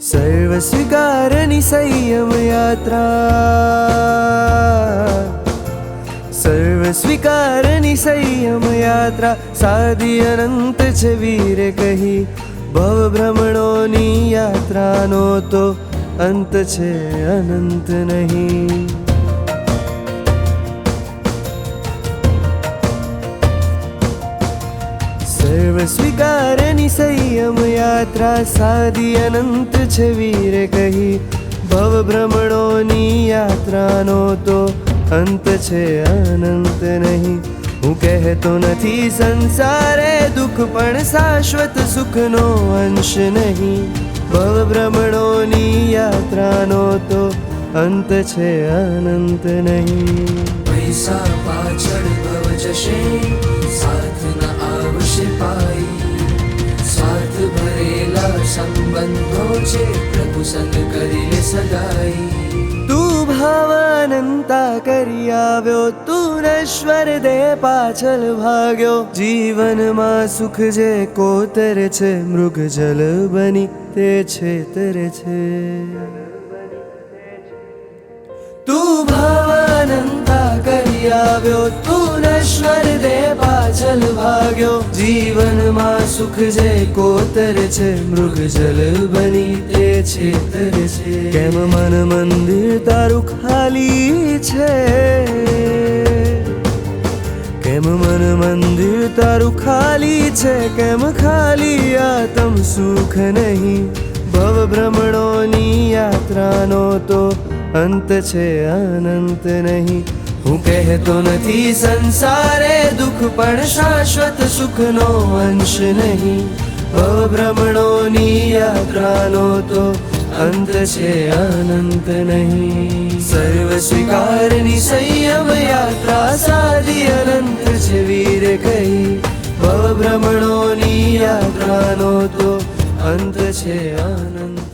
સર્વ સ્વીકારની સંયમ યાત્રા, સર્વ સ્વીકારની સંયમ યાત્રા, સાદી અનંત છે વીરે કહી, ભવ ભ્રમણોની યાત્રાનો તો અંત છે અનંત નહીં. સર્વ સ્વીકારની સંયમ યાત્રા, સાદી અનંત છે વીરે કહી, ભવ ભ્રમણોની યાત્રાનો તો અંત છે અનંત નહીં. હું કહેતો નથી સંસારે દુઃખ પણ શાશ્વત સુખનો અંશ નહીં, ભવ ભ્રમણોની યાત્રાનો તો અંત છે અનંત નહીં. પૈસા પાછળ ભવ જશે, સાથ ન આવશે પાઈ, સ્વાર્થ ભરેલા સંબંધો છે, પ્રભુ સંગ કરી લે સદાઈ. તું ભાવાનંતા કરી આવ્યો, તું નશ્વર દેહ પાછળ ભાગ્યો, જીવનમાં સુખ જે કોતરે છે, મૃગ જલ બની તે છેતરે છે. તું ભાવાનંતા કરી આવ્યો, તું નશ્વર દેહ પાછળ ભાગ્યો, જીવનમાં સુખ જે કોતરે છે, મૃગ જલ બની તે છેતરે છે. કેમ મન મંદિર તારું ખાલી છે, કેમ મન મંદિર તારું ખાલી છે, કેમ ખાલી આત્મ સુખ નહીં, ભવ ભ્રમણોની યાત્રાનો તો અંત છે અનંત નહીં. હું કહેતો નથી સંસારે દુઃખ પણ શાશ્વત સુખનો અંશ નહીં, ભવ ભ્રમણોની યાત્રાનો તો અંત છે અનંત નહીં. સર્વ સ્વીકારની સંયમ યાત્રા, સાદી અનંત છે વીરે કહી, ભવ ભ્રમણોની યાત્રાનો તો અંત છે અનંત.